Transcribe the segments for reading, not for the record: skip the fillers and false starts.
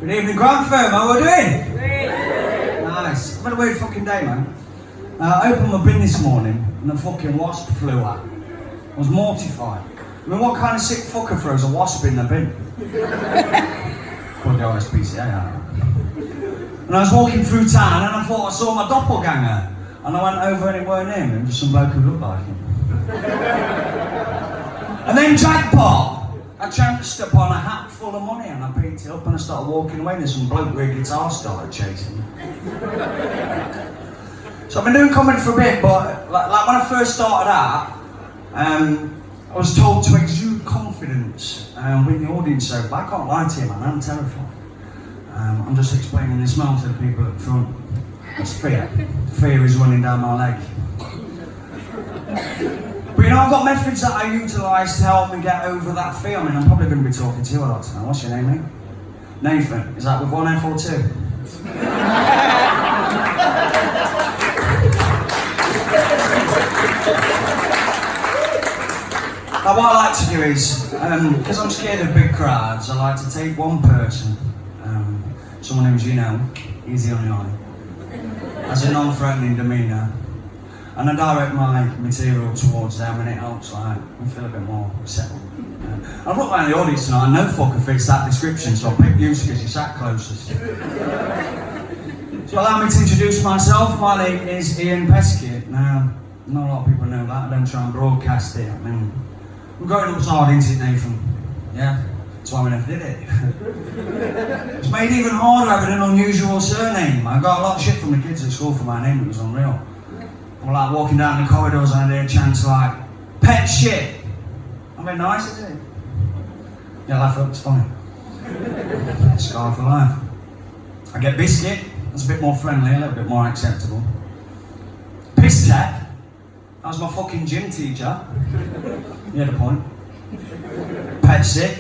Good evening, Grantham. How are we doing? Nice. I've had a weird fucking day, man. I opened my bin this morning and a fucking wasp flew out. I was mortified. I mean, what kind of sick fucker throws a wasp in the bin? Could go on a SPCA, and I was walking through town and I thought I saw my doppelganger. And I went over and it weren't him, and just some bloke who looked like him. And then jackpot! I chanced upon a hat full of money and I picked it up and I started walking away and some bloke with a guitar started chasing me. So I've been doing comedy for a bit, but like when I first started out, I was told to exude confidence with the audience, so I can't lie to you, man, I'm terrified. I'm just explaining this now to the people at the front. It's fear. Fear is running down my leg. But you know, I've got methods that I utilise to help me get over that fear. I mean, I'm probably going to be talking to you a lot tonight. What's your name, mate? Nathan. Is that with one F or two? Now, what I like to do is, because I'm scared of big crowds, I like to take one person, someone who's, you know, easy on the eye, has a non-threatening demeanour, and I direct my material towards them, and it helps like me feel a bit more settled. I've looked around the audience tonight, and no fucker fits that description, so I'll pick you because you sat closest. So allow me to introduce myself. My name is Ian Peskett. Now, not a lot of people know that. I don't try and broadcast it. I mean, we're going up hard, isn't it, Nathan? Yeah? That's why we never did it. It's made even harder having an unusual surname. I got a lot of shit from the kids at school for my name. It was unreal. I'm like walking down the corridors and I hear chants like, pet shit. I mean, nice, isn't it? Yeah, laugh up, it's funny. Scar for life. I get biscuit. That's a bit more friendly, a little bit more acceptable. Piss tech. That was my fucking gym teacher. You had a point. Pet sick.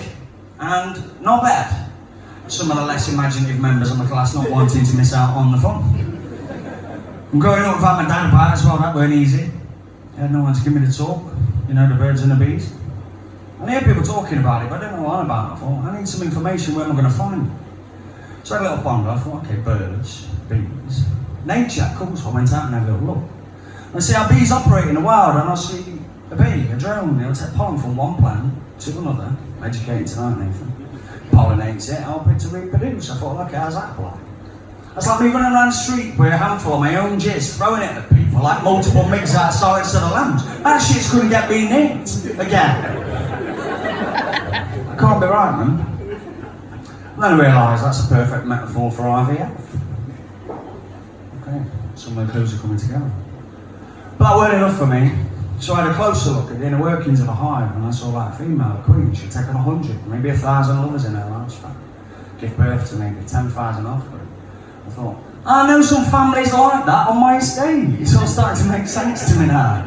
And not bad. Some of the less imaginative members of my class not wanting to miss out on the fun. I'm growing up without my dad about as well, that weren't easy. I had no one to give me the talk. You know, the birds and the bees. I hear people talking about it, but I don't know what about it. I thought, I need some information, where am I going to find it? So I had a little ponder, I thought, okay, birds, bees, nature, cool, so I went out and had a little look. I see how bees operate in the wild, and I see a bee, a drone, it'll take pollen from one plant to another, educated tonight, Nathan, pollinates it, help it to reproduce. I thought, okay, how's that apply? That's like me running around the street with a handful of my own jizz, throwing it at people like multiple migs out of solids to the lambs. That shit's couldn't get me nicked again. I can't be right, man. And then I realised that's a perfect metaphor for IVF. Okay, some of the clues are coming together. But that weren't enough for me, so I had a closer look at the inner workings of a hive, and I saw like a female, a queen. She'd taken 100, maybe 1,000 lovers in her lifespan. Give birth to maybe 10,000 offspring. I thought, I know some families like that on my estate. It's all starting to make sense to me now.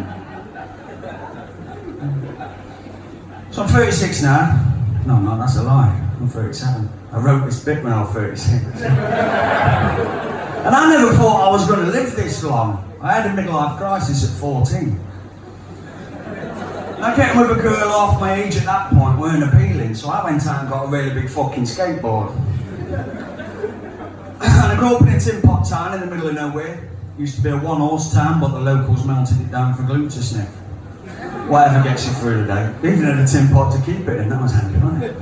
So I'm 36 now. No, that's a lie. I'm 37. I wrote this bit when I was 36. And I never thought I was going to live this long. I had a midlife crisis at 14. Now getting with a girl half my age at that point weren't appealing, so I went out and got a really big fucking skateboard. And I grew up in a tin pot town in the middle of nowhere. Used to be a one-horse town, but the locals melted it down for glue to sniff. Whatever gets you through the day. Even had a tin pot to keep it in, that was handy, wasn't it?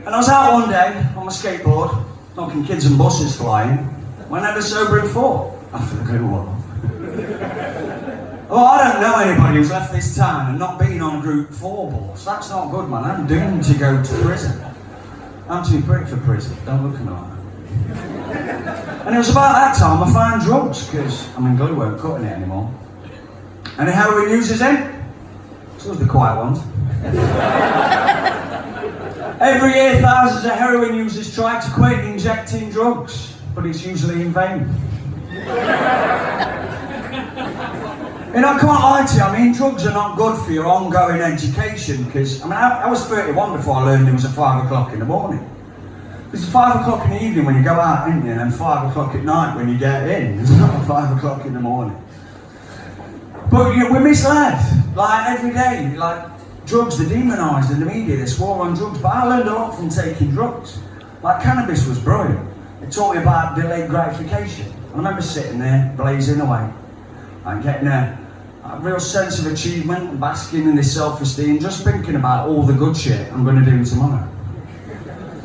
And I was out one day on my skateboard, knocking kids and buses flying, when I had a sobering thought after the glue wore off. Oh, I don't know anybody who's left this town and not been on a group 4 bus. That's not good, man. I'm doomed to go to prison. I'm too pretty for prison. Don't look at me like that. And it was about that time I found drugs, because, I mean, glue weren't cutting it anymore. Any heroin users in? Supposed to be quiet ones. Every year, thousands of heroin users try to quit injecting drugs, but it's usually in vain. And I can't lie to you, I mean, drugs are not good for your ongoing education, because, I mean, I was 31 before I learned it was at 5 o'clock in the morning. It's 5 o'clock in the evening when you go out, isn't it? And then 5 o'clock at night when you get in. It's not 5 o'clock in the morning. But we're misled, like every day, like drugs, they're demonised in the media, this war on drugs. But I learned a lot from taking drugs. Like, cannabis was brilliant. It taught me about delayed gratification. I remember sitting there, blazing away, and getting a real sense of achievement and basking in this self-esteem, just thinking about all the good shit I'm going to do tomorrow.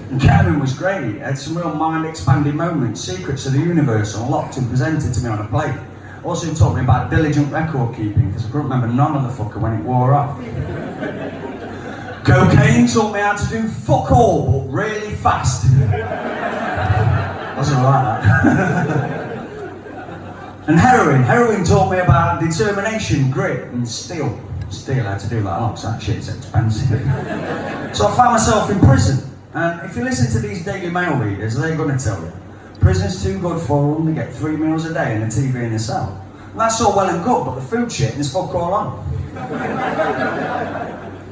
And ketamine was great. It had some real mind-expanding moments, secrets of the universe unlocked and presented to me on a plate. Also taught me about diligent record keeping, because I couldn't remember none of the fucker when it wore off. Cocaine taught me how to do fuck all, but really fast. Wasn't like that. And heroin taught me about determination, grit, and steel. Steel, I had to do that a lot, because that shit's expensive. So I found myself in prison. And if you listen to these Daily Mail readers, they're going to tell you, prison's too good for them, they get 3 meals a day and a TV in the cell. And that's all well and good, but the food shit is fuck all on.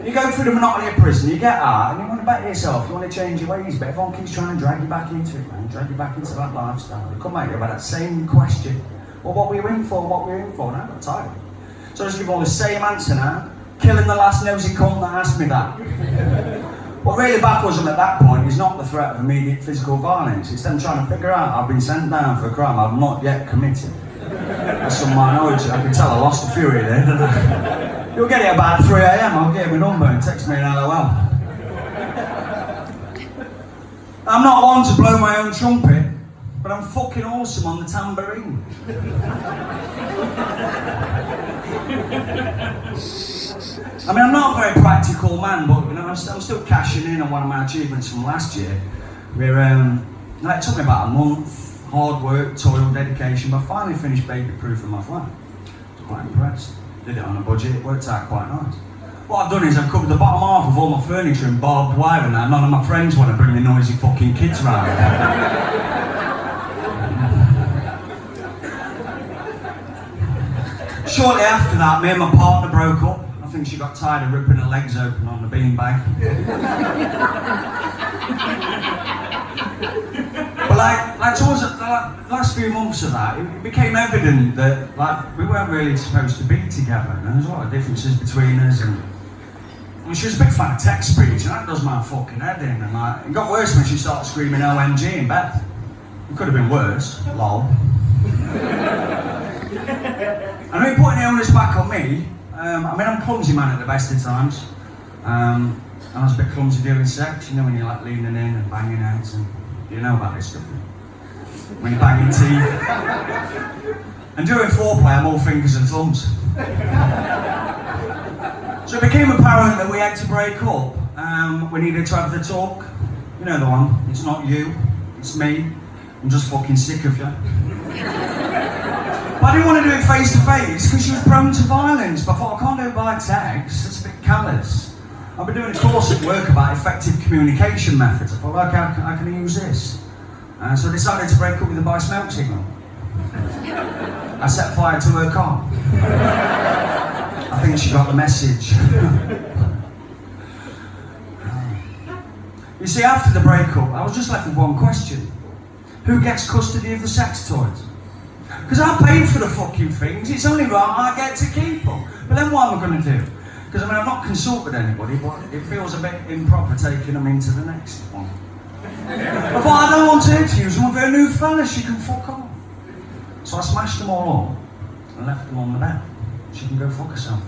You go through the monotony of prison, you get out, and you want to better yourself, you want to change your ways, but everyone keeps trying to drag you back into it, man, drag you back into that lifestyle. They come at you about that same question. Well, what were you in for, what were you in for? And I got tired. So I just give all the same answer now, killing the last nosy cunt that asked me that. What really baffles them at that point is not the threat of immediate physical violence, it's them trying to figure out I've been sent down for a crime I've not yet committed. That's some minority, I can tell I lost the fury there, didn't I? You'll get it about 3 AM, I'll get my number and text me an LOL. I'm not one to blow my own trumpet, but I'm fucking awesome on the tambourine. I mean, I'm not a very practical man, but you know, I'm still cashing in on one of my achievements from last year. It took me about a month, hard work, toil, dedication, but I finally finished baby-proofing my flat. I was quite impressed. Did it on a budget, it worked out quite nice. What I've done is I've covered the bottom half of all my furniture in barbed wire and that. None of my friends want to bring the noisy fucking kids around. Shortly after that, me and my partner broke up. I think she got tired of ripping her legs open on the beanbag. But like towards the last few months of that, it became evident that like we weren't really supposed to be together. And there's a lot of differences between us. And she was a big fan of text speech, and that does my fucking head in. And like, it got worse when she started screaming OMG in bed. It could have been worse. Lol. I mean, putting the onus back on me. I'm a clumsy man at the best of times. And I was a bit clumsy doing sex, you know, when you're like leaning in and banging out, and you know about this stuff. When you're banging teeth. And during foreplay, I'm all fingers and thumbs. So it became apparent that we had to break up. We needed to have the talk. You know the one, it's not you, it's me. I'm just fucking sick of you. But I didn't want to do it face to face because she was prone to violence. But I thought, I can't do it by text, it's a bit callous. I've been doing a course at work about effective communication methods. I thought, okay, how can I use this? So I decided to break up with her by smoke signal. I set fire to her car. I think she got the message. You see, after the breakup, I was just left with one question. Who gets custody of the sex toys? Because I paid for the fucking things, it's only right I get to keep them. But then what am I going to do? Because I've not consulted anybody, but it feels a bit improper taking them into the next one. I thought, I don't want her to use them with her new fella, she can fuck off. So I smashed them all up and left them on the bed. She can go fuck herself.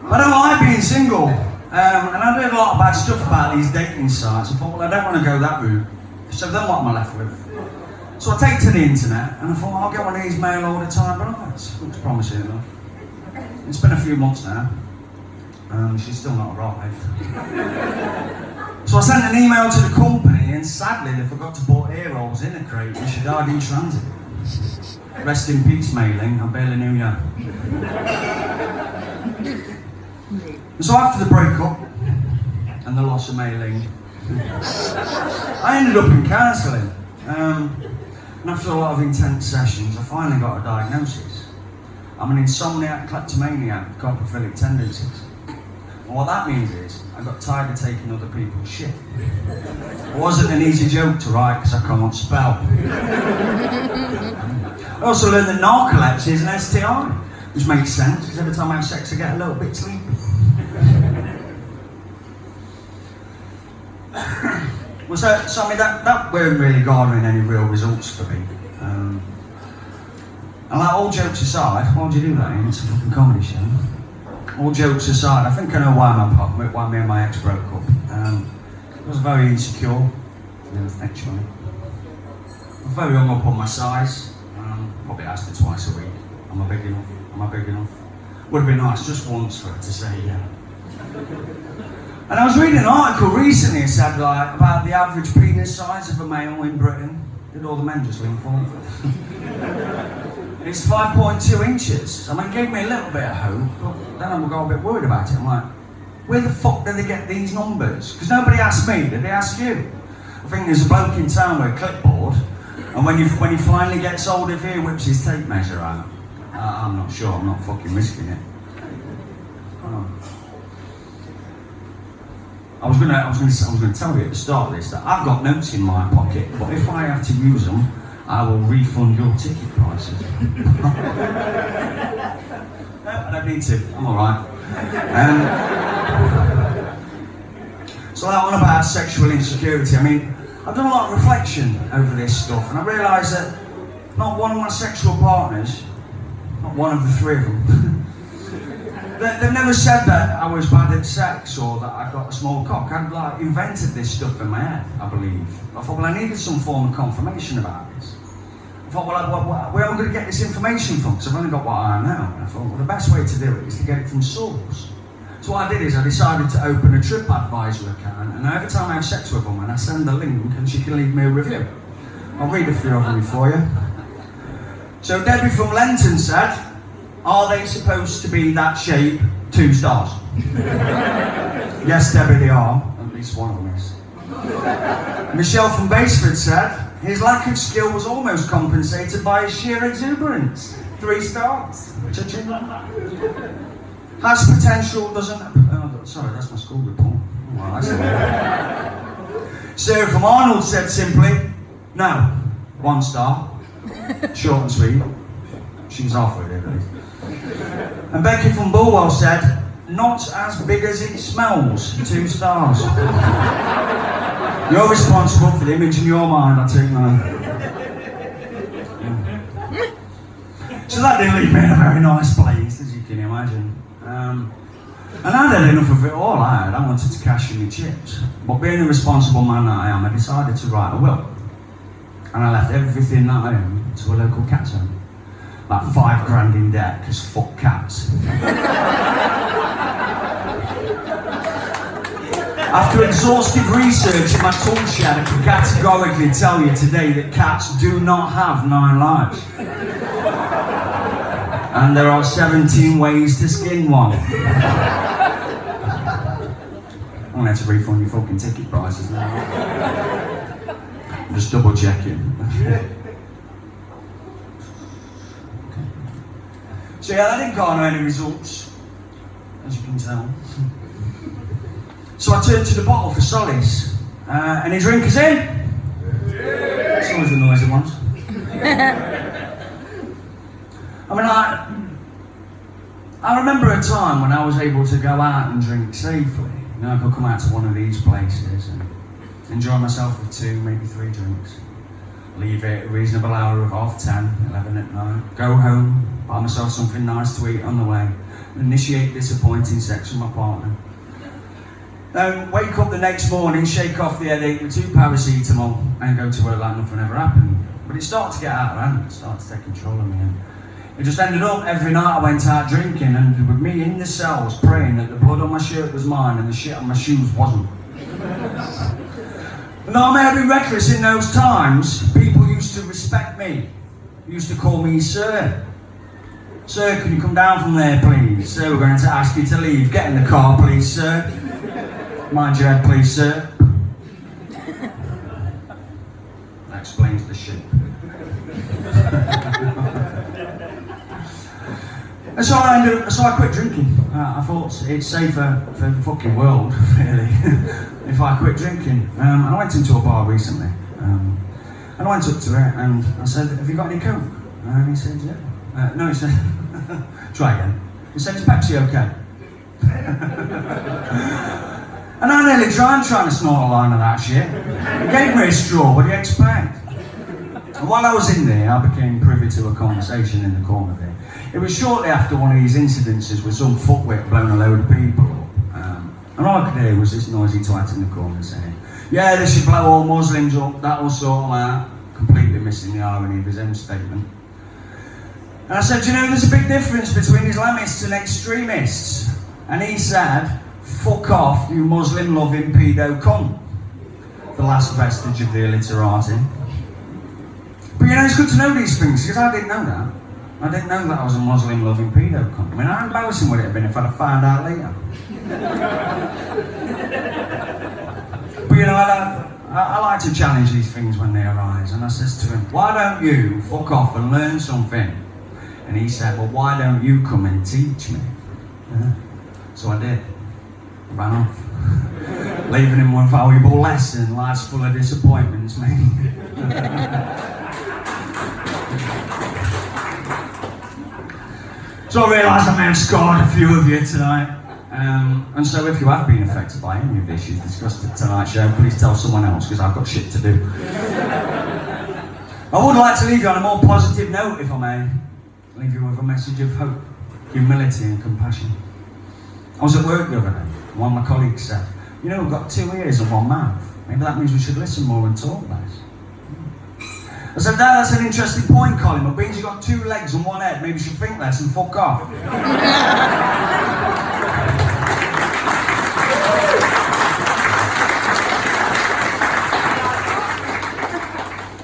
I don't like being single. And I heard a lot of bad stuff about these dating sites. I thought, well, I don't want to go that route. So then what am I left with? So I take to the internet, and I thought, I'll get one of these mail all the time, but it looks promising enough. It's been a few months now. She's still not arrived. So I sent an email to the company, and sadly they forgot to put ear rolls in the crate, and she died in transit. Rest in peace, mailing. I barely knew you. So after the breakup and the loss of mailing, I ended up in counselling. And after a lot of intense sessions, I finally got a diagnosis. I'm an insomniac, kleptomaniac with coprophilic tendencies. And what that means is, I got tired of taking other people's shit. It wasn't an easy joke to write because I can't spell. I also learned that narcolepsy is an STI. Which makes sense, because every time I have sex I get a little bit sleepy. Well, so I mean, that weren't really garnering any real results for me. And like, all jokes aside, why would you do that? It's a fucking comedy show. All jokes aside, I think I know why me and my ex broke up. I was very insecure, sexually. I was very hung up on my size. Probably asked her twice a week, am I big enough? Am I big enough? Would have been nice just once for her to say yeah. And I was reading an article recently that said like about the average penis size of a male in Britain. Did all the men just lean forward? It's 5.2 inches. I mean, it gave me a little bit of hope, but then I got a bit worried about it. I'm like, where the fuck did they get these numbers? Because nobody asked me, did they ask you? I think there's a bloke in town with a clipboard, and when he finally gets old, if he whips his tape measure out. I'm not sure, I'm not fucking risking it. I was gonna tell you at the start of this that I've got notes in my pocket, but if I have to use them, I will refund your ticket prices. No, I don't need to, I'm alright. So that one about sexual insecurity, I mean, I've done a lot of reflection over this stuff, and I realised that not one of my sexual partners, not one of the three of them, they've never said that I was bad at sex or that I got a small cock. I'd like invented this stuff in my head, I believe. I thought, well, I needed some form of confirmation about this. I thought, well, where am I going to get this information from? Because I've only got what I know. And I thought, well, the best way to do it is to get it from source. So what I did is I decided to open a TripAdvisor account, and every time I have sex with a woman, I send the link and she can leave me a review. I'll read a few of them for you. So Debbie from Lenton said, are they supposed to be that shape? 2 stars. Yes, Debbie, they are. At least one of them is. Michelle from Baseford said, his lack of skill was almost compensated by his sheer exuberance. 3 stars. Cha-ching. Has potential, doesn't... Oh, sorry, that's my school report. Oh, well, that's Sarah from Arnold said simply, no. 1 star. Short and sweet. She's halfway there, at least. And Becky from Bulwell said, not as big as it smells, 2 stars. You're responsible for the image in your mind, I take mine. Yeah. So that didn't leave me in a very nice place, as you can imagine. And I'd had enough of it all. I wanted to cash in the chips. But being the responsible man that I am, I decided to write a will. And I left everything that I own to a local cat home. Like $5 in debt, because fuck cats. After exhaustive research in my tool shed, I can categorically tell you today that cats do not have 9 lives. And there are 17 ways to skin one. I'm gonna have to refund your fucking ticket prices now. I'm just double checking. So yeah, that didn't garner any results, as you can tell. So I turned to the bottle for solace. Any drinkers in? It's always the noisy ones. I mean, I remember a time when I was able to go out and drink safely. You know, I could come out to one of these places and enjoy myself with 2, maybe 3 drinks. Leave it at a reasonable hour of 10:30, 11 at night. Go home, buy myself something nice to eat on the way. Initiate disappointing sex with my partner. Then wake up the next morning, shake off the headache with 2 paracetamol and go to work like nothing ever happened. But it started to get out of hand, it started to take control of me. And it just ended up every night I went out drinking, and with me in the cells praying that the blood on my shirt was mine and the shit on my shoes wasn't. And I may have been reckless in those times, people used to respect me. Used to call me Sir. Sir, can you come down from there, please? Sir, we're going to ask you to leave. Get in the car, please, sir. Mind your head, please, sir. That explains the shit. And so I quit drinking. I thought it's safer for the fucking world, really, if I quit drinking. And I went into a bar recently, and I went up to it and I said, have you got any coke? And he said, yeah. No, he said, try again. He said, is Pepsi okay? And I nearly trying to snort a line of that shit. He gave me a straw, what do you expect? And while I was in there, I became privy to a conversation in the corner there. It was shortly after one of these incidences where some fuckwit blown a load of people up. And all I could hear was this noisy twat in the corner saying, yeah, they should blow all Muslims up, that will sort them out. Completely missing the irony of his own statement. And I said, you know, there's a big difference between Islamists and extremists. And he said, fuck off, you Muslim-loving pedo cunt. The last vestige of the illiterati. But you know, it's good to know these things, because I didn't know that. I didn't know that I was a Muslim-loving pedo cunt. I mean, how embarrassing would it have been if I'd have found out later? But you know, I like to challenge these things when they arise. And I says to him, why don't you fuck off and learn something? And he said, well, why don't you come and teach me? So I did. I ran off. Leaving him one valuable lesson. Life's full of disappointments, mate. So I realised I may have scarred a few of you tonight. And so if you have been affected by any of the issues discussed at tonight's show, please tell someone else, because I've got shit to do. I would like to leave you on a more positive note, if I may. Leave you with a message of hope, humility and compassion. I was at work the other day, and one of my colleagues said, you know, we've got 2 ears and 1 mouth. Maybe that means we should listen more and talk less. I said, that's an interesting point, Colin, but means you've got 2 legs and 1 head, maybe you should think less and fuck off.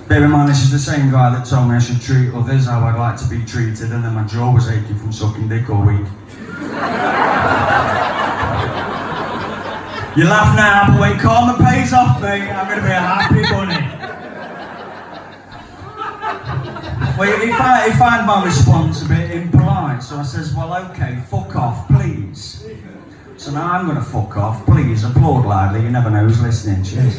Bear in mind, this is the same guy that told me I should treat others how I'd like to be treated, and then my jaw was aching from sucking dick all week. You laugh now, but when karma pays off, mate, I'm going to be a happy bunny. Well, he found my response a bit impolite, so I says, well, okay, fuck off, please. So now I'm going to fuck off, please, applaud loudly, you never know who's listening, cheers.